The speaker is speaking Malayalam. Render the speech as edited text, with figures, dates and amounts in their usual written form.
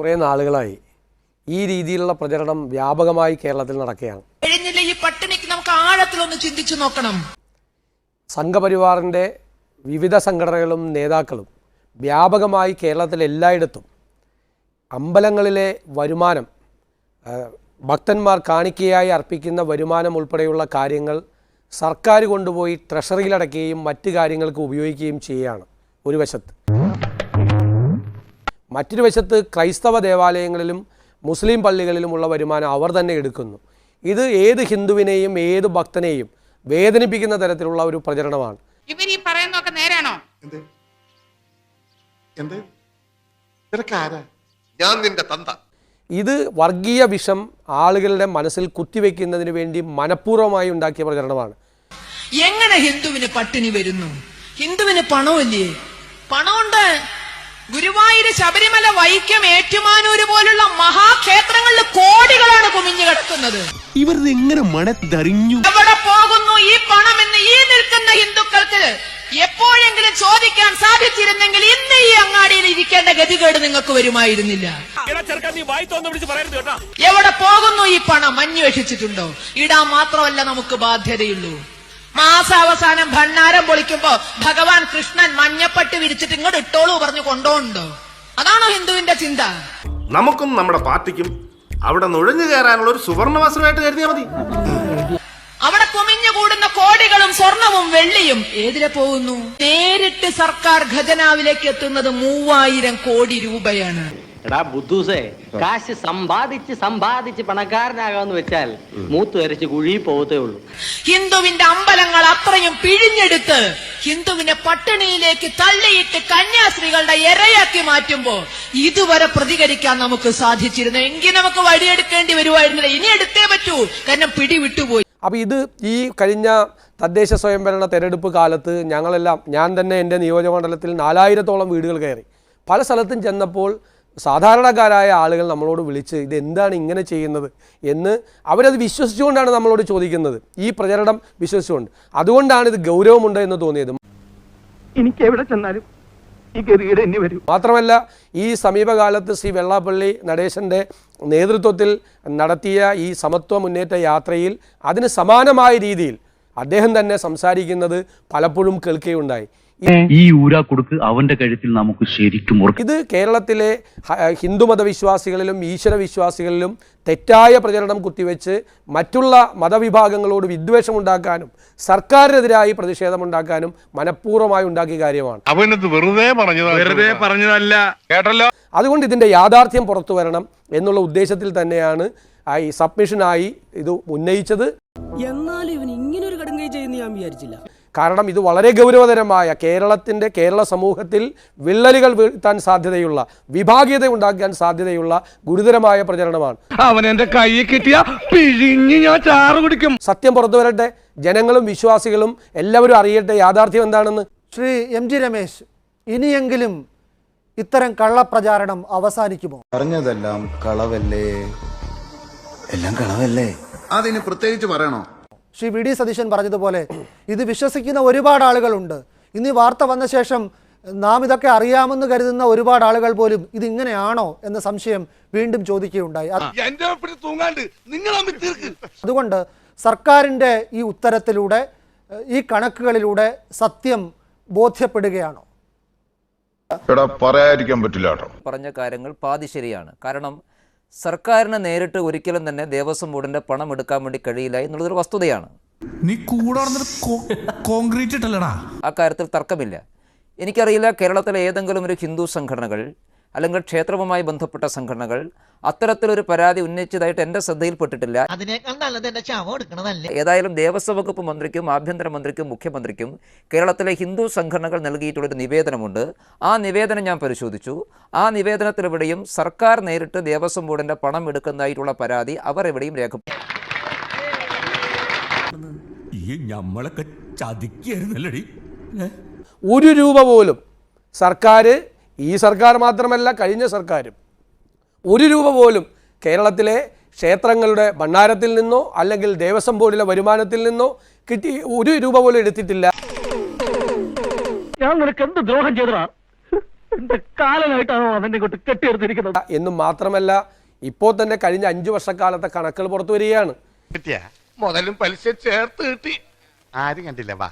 കുറേ നാളുകളായി ഈ രീതിയിലുള്ള പ്രചരണം വ്യാപകമായി കേരളത്തിൽ നടക്കുകയാണ്. ഈ പട്ടിണിക്ക് നമുക്ക് ആഴത്തിലൊന്ന് ചിന്തിച്ചു നോക്കണം. സംഘപരിവാറിൻ്റെ വിവിധ സംഘടനകളും നേതാക്കളും വ്യാപകമായി കേരളത്തിൽ എല്ലായിടത്തും അമ്പലങ്ങളിലെ വരുമാനം, ഭക്തന്മാർ കാണിക്കയായി അർപ്പിക്കുന്ന വരുമാനം ഉൾപ്പെടെയുള്ള കാര്യങ്ങൾ സർക്കാർ കൊണ്ടുപോയി ട്രഷറിയിലടക്കുകയും മറ്റു കാര്യങ്ങൾക്ക് ഉപയോഗിക്കുകയും ചെയ്യുകയാണ് ഒരു വശത്ത്. മറ്റൊരു വശത്ത് ക്രൈസ്തവ ദേവാലയങ്ങളിലും മുസ്ലിം പള്ളികളിലുമുള്ള വരുമാനം അവർ തന്നെ എടുക്കുന്നു. ഇത് ഏത് ഹിന്ദുവിനെയും ഏത് ഭക്തനെയും വേദനിപ്പിക്കുന്ന തരത്തിലുള്ള ഒരു പ്രചരണമാണ്. ഇവർ ഈ പറയുന്നതൊക്കെ നേരാണോ? ഞാൻ നിന്റെ തന്ത. ഇത് വർഗീയ വിഷം ആളുകളുടെ മനസ്സിൽ കുത്തിവെക്കുന്നതിന് വേണ്ടി മനഃപൂർവ്വമായി ഉണ്ടാക്കിയ പ്രചരണമാണ്. എങ്ങനെ ഹിന്ദുവിന് പട്ടിണി വരുന്നു? ഹിന്ദുവിന് പണമില്ലേ? പണമുണ്ട്. ഗുരുവായൂര്, ശബരിമല, വൈക്കം, ഏറ്റുമാനൂര് പോലുള്ള മഹാക്ഷേത്രങ്ങളിൽ കോടികളാണ് കുമിഞ്ഞു കിടക്കുന്നത്. ഇവർ എങ്ങനെ മണത്തറിഞ്ഞു? എവിടെ പോകുന്നു ഈ പണം എന്ന് ഈ നിൽക്കുന്ന ഹിന്ദുക്കൾക്ക് എപ്പോഴെങ്കിലും ചോദിക്കാൻ സാധിച്ചിരുന്നെങ്കിൽ ഇന്ന് ഈ അങ്ങാടിയിൽ ഇരിക്കേണ്ട ഗതികേട് നിങ്ങൾക്ക് വരുമായിരുന്നില്ല. എവിടെ പോകുന്നു ഈ പണം അന്വേഷിച്ചിട്ടുണ്ടോ? ഇടാൻ മാത്രമല്ല നമുക്ക് ബാധ്യതയുള്ളൂ. മാസാവസാനം ഭണ്ണാരം പൊളിക്കുമ്പോ ഭഗവാൻ കൃഷ്ണൻ മഞ്ഞപ്പട്ടി വിരിച്ചിട്ട് ഇങ്ങോട്ട് ഇട്ടോളൂ പറഞ്ഞു കൊണ്ടോണ്ടോ? അതാണോ ഹിന്ദുവിന്റെ ചിന്ത? നമുക്കും നമ്മുടെ പാർട്ടിക്കും അവിടെ നുഴഞ്ഞു കയറാനുള്ള ഒരു സുവർണവസ്ത്രമായിട്ട് കരുതിയാൽ മതി. അവിടെ കുമിഞ്ഞു കൂടുന്ന കോടികളും സ്വർണവും വെള്ളിയും ഏതിലെ പോകുന്നു? നേരിട്ട് സർക്കാർ ഖജനാവിലേക്ക് എത്തുന്നത് 3000 കോടി രൂപയാണ്. എടാ ബുദ്ധൂസേ, കാശ് സമ്പാദിച്ച് പണക്കാരനാകാന്ന് വെച്ചാൽ മൂത്ത് വരച്ച് കുഴി പോകത്തേ ഉള്ളൂ. ഹിന്ദുവിന്റെ അമ്പലങ്ങൾ അത്രയും പിഴിഞ്ഞെടുത്ത് ഹിന്ദുവിനെ പട്ടിണിയിലേക്ക് തള്ളിയിട്ട് കന്യാസ്ത്രീകളുടെ ഇരയാക്കി മാറ്റുമ്പോ ഇതുവരെ പ്രതികരിക്കാൻ നമുക്ക് സാധിച്ചിരുന്നു എങ്കിൽ നമുക്ക് വഴിയെടുക്കേണ്ടി വരുമായിരുന്നില്ല. ഇനി എടുത്തേ പറ്റൂ, കാരണം പിടിവിട്ടുപോയി. അപ്പോൾ ഇത് ഈ കഴിഞ്ഞ തദ്ദേശ സ്വയംഭരണ തെരഞ്ഞെടുപ്പ് കാലത്ത് ഞാൻ തന്നെ എൻ്റെ നിയോജകമണ്ഡലത്തിൽ 4000-ഓളം വീടുകൾ കയറി. പല സ്ഥലത്തും ചെന്നപ്പോൾ സാധാരണക്കാരായ ആളുകൾ നമ്മളോട് വിളിച്ച് ഇതെന്താണ് ഇങ്ങനെ ചെയ്യുന്നത് എന്ന് അവരത് വിശ്വസിച്ചുകൊണ്ടാണ് നമ്മളോട് ചോദിക്കുന്നത്. ഈ പ്രചരണം വിശ്വസിച്ചുകൊണ്ട്. അതുകൊണ്ടാണ് ഇത് ഗൗരവമുണ്ട് എന്ന് തോന്നിയത്. എനിക്ക് എവിടെ ചെന്നാലും ഈ ഗതികേട് എന്നെ വരും. മാത്രമല്ല, ഈ സമീപകാലത്ത് ശ്രീ വെള്ളാപ്പള്ളി നടേശൻ്റെ നേതൃത്വത്തിൽ നടത്തിയ ഈ സമത്വ മുന്നേറ്റ യാത്രയിൽ അതിന് സമാനമായ രീതിയിൽ അദ്ദേഹം തന്നെ സംസാരിക്കുന്നത് പലപ്പോഴും കേൾക്കുകയുണ്ടായി. ഈ ഊരാ കൊടുക്ക് അവന്റെ കഴുത്തിൽ നമുക്ക് ശരിക്കും. ഇത് കേരളത്തിലെ ഹിന്ദു മതവിശ്വാസികളിലും ഈശ്വര വിശ്വാസികളിലും തെറ്റായ പ്രചരണം കുത്തിവെച്ച് മറ്റുള്ള മതവിഭാഗങ്ങളോട് വിദ്വേഷമുണ്ടാക്കാനും സർക്കാരിനെതിരായി പ്രതിഷേധമുണ്ടാക്കാനും മനഃപൂർവ്വമായി ഉണ്ടാക്കിയ കാര്യമാണ്. അവനത് വെറുതെ പറഞ്ഞതല്ല, കേട്ടല്ലോ. അതുകൊണ്ട് ഇതിൻ്റെ യാഥാർത്ഥ്യം പുറത്തു വരണം എന്നുള്ള ഉദ്ദേശത്തിൽ തന്നെയാണ് ഈ സബ്മിഷനായി ഇത് ഉന്നയിച്ചത്. എന്നാലും ഇവൻ ഇങ്ങനെ ഒരു കടുങ്കൈ ചെയ്യുന്ന ഞാൻ വിചാരിച്ചില്ല. കാരണം ഇത് വളരെ ഗൗരവതരമായ കേരള സമൂഹത്തിൽ വിള്ളലുകൾ വീഴ്ത്താൻ സാധ്യതയുള്ള, വിഭാഗീയത ഉണ്ടാക്കാൻ സാധ്യതയുള്ള ഗുരുതരമായ പ്രചരണമാണ്. അവൻ എന്റെ കൈയിൽ കിട്ടിയ പിഴിഞ്ഞ് ഞാൻ ചാറ് കുടിക്കും. സത്യം പുറത്തു വരട്ടെ, ജനങ്ങളും വിശ്വാസികളും എല്ലാവരും അറിയട്ടെ യാഥാർത്ഥ്യം എന്താണെന്ന്. ശ്രീ എം ജി രമേശ്, ഇനിയെങ്കിലും ഇത്തരം കള്ളപ്രചാരണം അവസാനിക്കുമോ? പറഞ്ഞതെല്ലാം കളവല്ലേ, എല്ലാം കളവല്ലേ, അതിന് പ്രത്യേകിച്ച് പറയണോ? ശ്രീ വി ഡി സതീശൻ പറഞ്ഞതുപോലെ ഇത് വിശ്വസിക്കുന്ന ഒരുപാട് ആളുകളുണ്ട്. ഇന്ന് ഈ വാർത്ത വന്ന ശേഷം നാം ഇതൊക്കെ അറിയാമെന്ന് കരുതുന്ന ഒരുപാട് ആളുകൾ പോലും ഇതിങ്ങനെയാണോ എന്ന സംശയം വീണ്ടും ചോദിക്കുകയുണ്ടായി. അതുകൊണ്ട് സർക്കാരിൻ്റെ ഈ ഉത്തരത്തിലൂടെ, ഈ കണക്കുകളിലൂടെ സത്യം ബോധ്യപ്പെടുകയാണോ? പറയാതിരിക്കാൻ പറ്റില്ല. പറഞ്ഞ കാര്യങ്ങൾ പാതി ശരിയാണ്. കാരണം സർക്കാരിന് നേരിട്ട് ഒരിക്കലും തന്നെ ദേവസ്വം ബോർഡിന്റെ പണം എടുക്കാൻ വേണ്ടി കഴിയില്ല എന്നുള്ളതൊരു വസ്തുതയാണ്. നീ കോൺക്രീറ്റ് ഇട്ടല്ലടാ. ആ കാര്യത്തിൽ തർക്കമില്ല. എനിക്കറിയില്ല കേരളത്തിലെ ഏതെങ്കിലും ഒരു ഹിന്ദു സംഘടനകൾ അല്ലെങ്കിൽ ക്ഷേത്രവുമായി ബന്ധപ്പെട്ട സംഘടനകൾ അത്തരത്തിലൊരു പരാതി ഉന്നയിച്ചതായിട്ട് എൻ്റെ ശ്രദ്ധയിൽപ്പെട്ടിട്ടില്ല. ഏതായാലും ദേവസ്വം വകുപ്പ് മന്ത്രിക്കും ആഭ്യന്തരമന്ത്രിക്കും മുഖ്യമന്ത്രിക്കും കേരളത്തിലെ ഹിന്ദു സംഘടനകൾ നൽകിയിട്ടുള്ളൊരു നിവേദനമുണ്ട്. ആ നിവേദനം ഞാൻ പരിശോധിച്ചു. ആ നിവേദനത്തിലെവിടെയും സർക്കാർ നേരിട്ട് ദേവസ്വം ബോർഡിന്റെ പണം എടുക്കുന്നതായിട്ടുള്ള പരാതി അവർ എവിടെയും രേഖപ്പെടുത്തി. ഒരു രൂപ പോലും ഈ സർക്കാർ മാത്രമല്ല കഴിഞ്ഞ സർക്കാരും 1 രൂപ പോലും കേരളത്തിലെ ക്ഷേത്രങ്ങളുടെ ഭണ്ഡാരത്തിൽ നിന്നോ അല്ലെങ്കിൽ ദേവസ്വം ബോർഡിലെ വരുമാനത്തിൽ നിന്നോ 1 രൂപ പോലും എടുത്തിട്ടില്ല. ഞാൻ നിനക്ക് എന്ത് ദ്രോഹം ചെയ്തടാ? എന്റെ കാലനായിട്ടാണോ അവനെ കൊണ്ട് കെട്ടിയെടുത്തിരിക്കുന്നത്? എന്നും മാത്രമല്ല, ഇപ്പോൾ തന്നെ കഴിഞ്ഞ 5 വർഷക്കാലത്തെ കണക്കുകൾ പുറത്തു വരികയാണ്. മുതലും പലിശ ചേർത്ത് കിട്ടി. ആരും കണ്ടില്ല വാ.